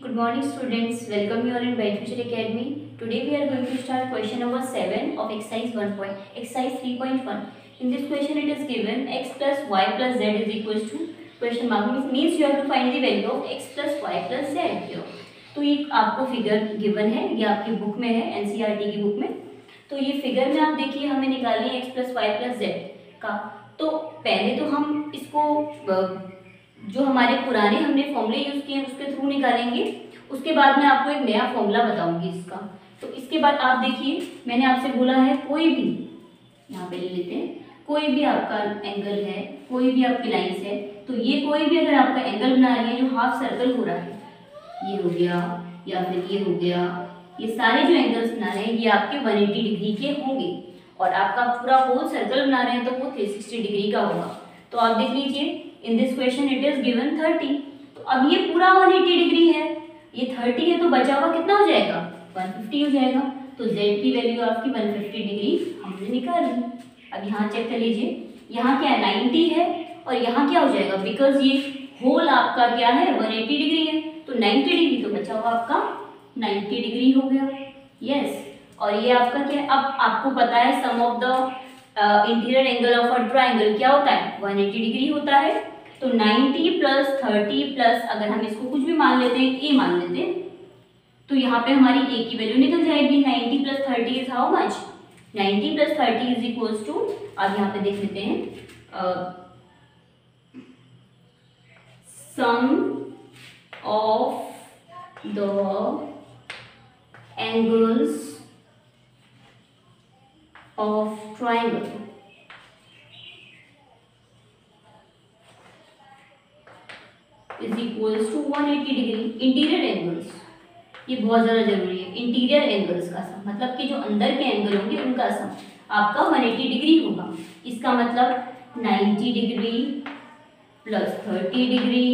Good morning students, welcome you all in Bright Future Academy. Today we are going to start question number 7 of exercise 3.1. In this question it is given x plus y plus z is equals to question mark means you have to find the value of x plus y plus z here. तो ये आपको figure given है, ये आपकी book में है, NCERT की book में. तो ये फिगर में आप देखिए हमें निकालनी है x plus y plus z का. तो पहले तो हम इसको जो हमारे पुराने हमने फॉर्मूले यूज किए हैं उसके थ्रू निकालेंगे. उसके बाद मैं आपको एक नया फॉर्मूला बताऊंगी इसका. तो इसके बाद आप देखिए मैंने आपसे बोला है कोई भी, यहाँ पे ले लेते हैं, कोई भी आपका एंगल है, कोई भी आपकी लाइंस है, तो ये कोई भी अगर आपका एंगल बना रही है जो हाफ सर्कल हो रहा है, ये हो गया या फिर ये हो गया, ये सारे जो एंगल्स बना रहे हैं ये आपके 180 डिग्री के होंगे. और आपका पूरा होल सर्कल बना रहे हैं तो वो 360 डिग्री का होगा. तो आप देख लीजिए in this question it is given 30. तो अब ये पूरा 180 डिग्री है, ये 30 है, तो बचा हुआ कितना हो जाएगा, 150 हो जाएगा. तो z की वैल्यू आपकी 150 डिग्री हमने निकाल ली. अब यहाँ चेक कर लीजिए, यहाँ क्या है 90 है और यहाँ क्या हो जाएगा, बिकॉज ये होल आपका क्या है 180 डिग्री है, तो 90 डिग्री तो बचा हुआ आपका 90 डिग्री हो गया. यस. और ये आपका क्या है, अब आपको पता है sum of the interior angle of a triangle क्या होता है 180 डिग्री होता है. तो 90 प्लस 30 प्लस अगर हम इसको कुछ भी मान लेते हैं a मान लेते हैं, तो यहाँ पे हमारी a की वैल्यू निकल जाएगी. 90 plus 30 is how much, 90 plus 30 is equals to, अब यहाँ पे देख लेते हैं sum of the angles of triangle is equals to 180 degree. Interior angles, ये बहुत ज़्यादा जरूरी है. इंटीरियर एंगल्स का सम मतलब कि जो अंदर के एंगल होंगे उनका सम आपका 180 डिग्री होगा. इसका मतलब 90 डिग्री प्लस 30 डिग्री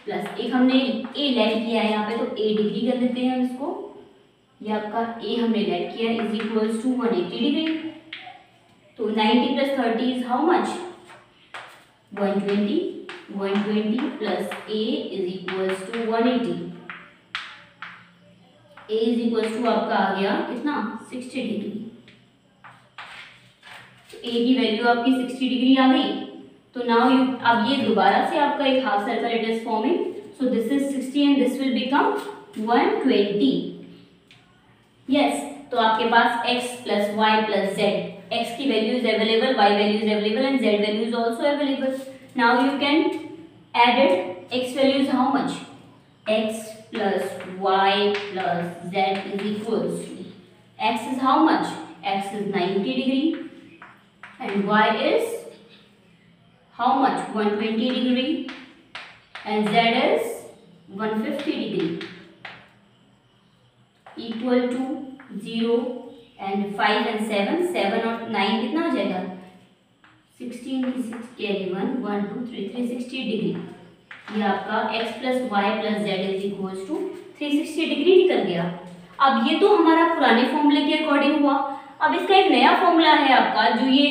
प्लस एक हमने ए लेट किया है यहाँ पे, तो a डिग्री कर लेते हैं हम इसको. ये आपका a हमने लेट किया है इज इक्वल्स टू 180 डिग्री. तो 90 plus 30 is how much 120. 120 plus a is equals to 180. a is equals to आपका आ गया कितना 60 डिग्री. तो a की वैल्यू आपकी 60 डिग्री आ गई. तो नाउ यू, अब ये दोबारा से आपका एक half circle it is forming. So this is 60 and this will become 120. Yes. तो आपके पास x plus y plus z, x की value is available, y value is available and z value is also available. Now you can add it. x value is how much, x plus y plus z is equals to, x is how much, x is 90 degree and y is how much 120 degree and z is 150 degree equal to 0 and 5 and 7, 7 और 9 कितना हो जाएगा 16 की 6 carry 1 1 2 3 360 degree. ये आपका x plus y plus z is equals to 360 degree निकल गया. अब ये तो हमारा पुराने फॉर्मूले के अकॉर्डिंग हुआ. अब इसका एक नया फॉर्मूला है आपका जो ये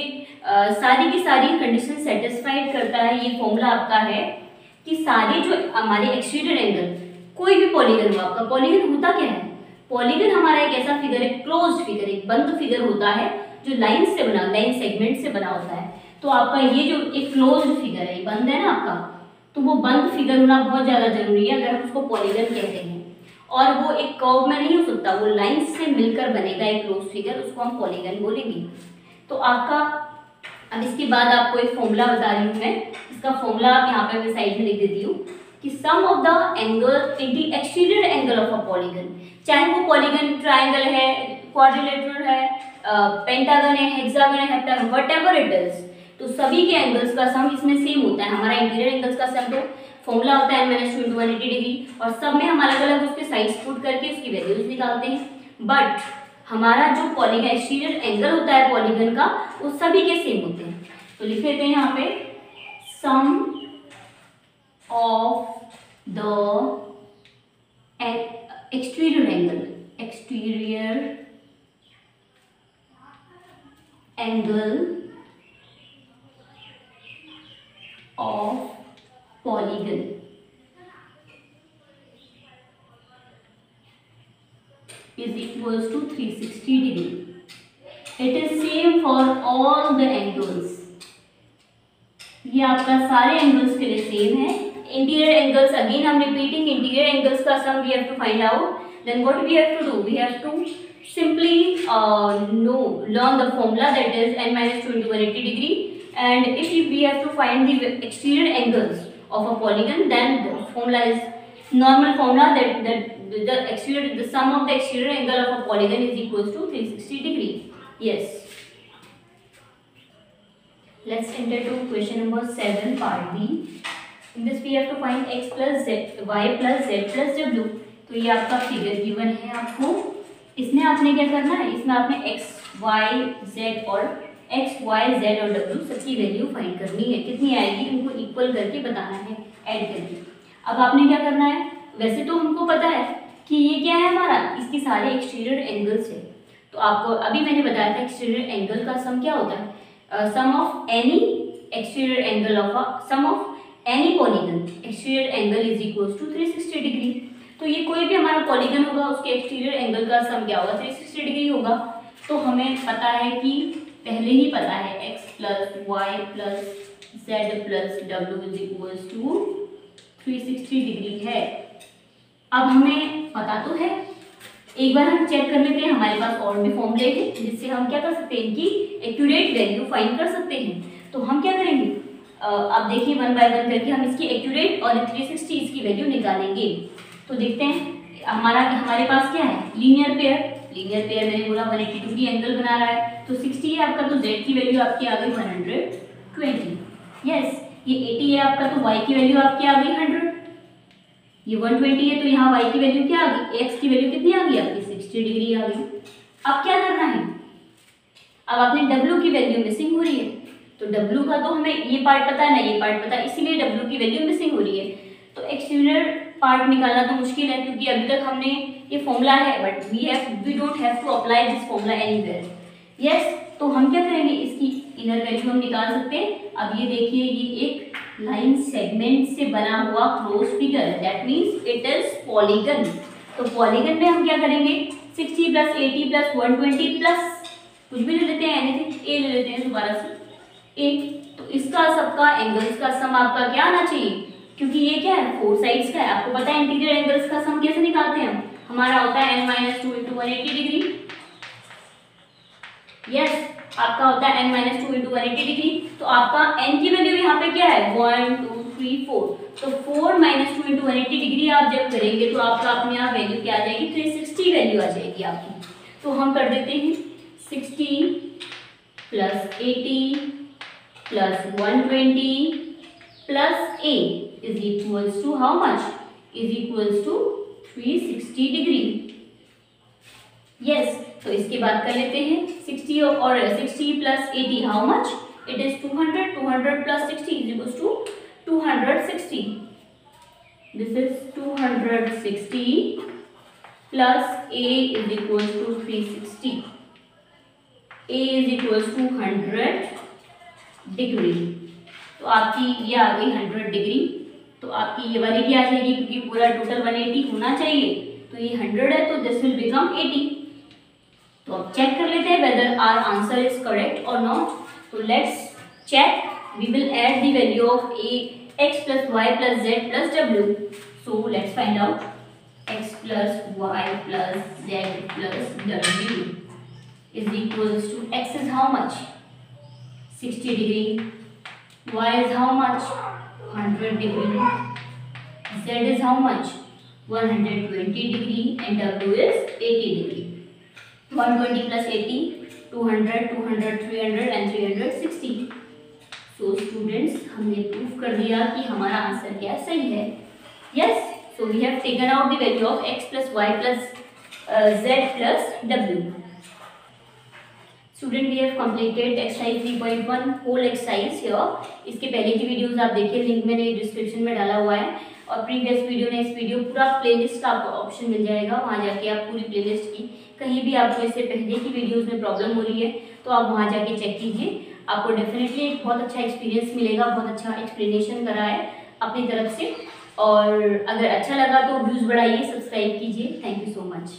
सारी की सारी कंडीशन सेटिस्फाइड करता है. ये फॉर्मूला आपका है कि सारे जो हमारे एक्सटीरियर एंगल, कोई भी पॉलीगन हो आपका, पॉलीगन होता क्या है, पॉलीगन हमारा एक ऐसा फिगर है, क्लोज्ड फिगर, एक बंद फिगर होता है जो लाइन से बना, लाइन सेगमेंट से बना होता है. तो आपका ये जो एक क्लोज्ड फिगर है, ये बंद है ना आपका, तो वो बंद फिगर होना बहुत ज़्यादा जरूरी है अगर हम उसको पॉलीगन कहते हैं. और वो एक कर्व में नहीं हो सकता, वो लाइन से मिलकर बनेगा एक क्लोज्ड फिगर, उसको हम पॉलीगन बोलेंगे. तो आपका, अब इसके बाद आपको एक फॉर्मूला बता रही हूँ मैं. इसका फॉर्मूला आप यहाँ पे मैं साइड में लिख देती हूँ कि sum of the angle in the exterior angle of a polygon, चाहे वो पॉलीगन ट्राइंगल है, क्वाड्रिलेटरल है, पेंटागन है, हेक्सागन है, हेप्टागन, व्हाटएवर इट इज, तो सभी के एंगल्स का सम इसमें सेम होता है. हमारा इंटीरियर एंगल्स का सम तो फॉर्मूला होता है n-2 × 180 डिग्री, और सब में हम अलग अलग उसके साइड्स पुट करके उसकी वैल्यूज निकालते हैं. बट हमारा जो पॉलीगन एक्सटीरियर एंगल होता है पॉलीगन का, वो सभी के सेम होते हैं. तो लिख लेते हैं यहाँ पे sum of the exterior angle, exterior angle of polygon is equals to 360 degree. It is same for all the angles. ये आपका सारे एंगल्स के लिए सेम है. इंटीरियर एंगल्स, अगेन हम रिपीटिंग, इंटीरियर एंगल्स का sum we have to find out. Then what we have to do, we have to simply learn the formula, that is n minus 2 into 180 degree. And if we have to find the exterior angles of a polygon, then the formula is normal formula, that the sum of the exterior angle of a polygon is equals to 360 degree. Yes. Let's enter to question number 7 part B. In this we have to find x plus z, y plus z plus w. तो ये आपका figure given है आपको. इसमें आपने क्या करना है, इसमें आपने x, y, z और x, y, z और w सबकी वैल्यू फाइंड करनी है. कितनी आएगी उनको इक्वल करके बताना है, ऐड करके. अब आपने क्या करना है, वैसे तो हमको पता है कि ये क्या है हमारा, इसकी सारे एक्सटीरियर एंगल्स है. तो आपको अभी मैंने बताया था एक्सटीरियर एंगल का सम क्या होता है, sum of any exterior angle of sum of any polygon exterior angle is equals to 360 degree. तो ये कोई भी हमारा पॉलीगन होगा उसके एक्सटीरियर एंगल का सम क्या होगा, 360 डिग्री होगा. तो हमें पता है कि पहले ही पता है x plus y plus z plus डब्ल्यू इज इक्वल्स टू 360 डिग्री है. अब हमें पता तो है, एक बार हम चेक कर लेते हैं. हमारे पास और भी फॉर्मूले हैं जिससे हम क्या कर सकते हैं, इनकी एक्यूरेट वैल्यू फाइंड कर सकते हैं. तो हम क्या करेंगे, अब देखिए वन बाय वन करके हम इसकी एक्यूरेट और 360 इसकी वैल्यू निकालेंगे. तो देखते हैं हमारे पास क्या है, लीनियर पेयर. लीनियर पेयर मैंने बोला 180 डिग्री एंगल बना रहा है. तो 60 है आपका, तो z की वैल्यू आपकी आ गई 120. यस, ये 80 है आपका, तो y की वैल्यू आपकी आ गई 100. ये 120 है, तो यहाँ y की वैल्यू क्या आ गई, x की वैल्यू कितनी आ गई आपकी 60 डिग्री आ गई. अब क्या करना है, अब आपने w की वैल्यू मिसिंग हो रही है. तो w का तो हमें ये पार्ट पता है ना, ये पार्ट पता है, इसीलिए w की वैल्यू मिसिंग हो रही है. तो एक्सटीरियर पार्ट निकालना तो मुश्किल है, क्योंकि अभी तक हमने ये फॉर्मूला है, but we don't have to apply this formula anywhere. Yes, तो हम क्या करेंगे, इसकी इनर वैल्यू हम निकाल सकते हैं. अब ये देखिए, ये एक लाइन सेगमेंट से बना हुआ क्लोज फिगर है, that means it is polygon. तो पॉलीगन में हम क्या करेंगे, 60 प्लस 80 प्लस 120 प्लस कुछ भी ले लेते हैं, एनीथिंग ए ले लेते हैं दोबारा से ए. तो इसका सबका एंगल्स का सम आपका क्या आना चाहिए, क्योंकि ये क्या है, 4 साइड्स का है. आपको पता है इंटीरियर एंगल्स का सम कैसे निकालते हैं हम, हमारा होता है n - 2 × 180 डिग्री. यस, आपका होता है n - 2 × 180 डिग्री. तो आपका n की वैल्यू यहाँ पे क्या है, 1 2 3 4. तो 4 - 2 × 180 डिग्री आप जब करेंगे तो आपका अपने यहाँ वैल्यू क्या आ जाएगी, 360 वैल्यू आ जाएगी आपकी. तो हम कर देते हैं 60 plus 80 plus 120 plus a is equals to how much, is equals to 360 degree. Yes, तो इसके बाद कर लेते हैं 60 और 60 plus 80 how much, it is 200. 200 plus 60 is equals to 260. This is 260 plus a is equals to 360. a is equals to 100 degree. तो आपकी ये आ गई 100 डिग्री. तो आपकी ये वाली क्या आ जाएगी, क्योंकि पूरा टोटल 180 होना चाहिए, तो ये 100 है, तो दिस विल बिकम 80. तो अब चेक कर लेते हैं whether our answer is correct और नॉट. तो let's check, we will add the value of x plus y plus z plus डब्ल्यू. So let's find out x plus y plus z plus डब्ल्यू is equals to x is how much, 60 degree, y is how much, 100 degree, z is how much, 120 degree, and w is 80 degree. 120 plus 80, 200, 200, 300 and 360. So students, हमने proof कर दिया कि हमारा answer क्या सही है. Yes, so we have taken out the value of x plus y plus z plus w. Student, we have completed exercise 3.1 whole exercise here. इसके पहले की वीडियोस आप देखिए, लिंक मैंने डिस्क्रिप्शन में डाला हुआ है. और प्रीवियस वीडियो ने इस वीडियो पूरा प्लेलिस्ट का आपको ऑप्शन मिल जाएगा, वहाँ जाके आप पूरी प्लेलिस्ट की कहीं भी आपको इससे पहले की वीडियोस में प्रॉब्लम हो रही है तो आप वहाँ जाके चेक कीजिए. आपको डेफिनेटली एक बहुत अच्छा एक्सपीरियंस मिलेगा, बहुत अच्छा एक्सप्लेनेशन करा है अपनी तरफ से. और अगर अच्छा लगा तो व्यूज़ बढ़ाइए, सब्सक्राइब कीजिए. Thank you so much.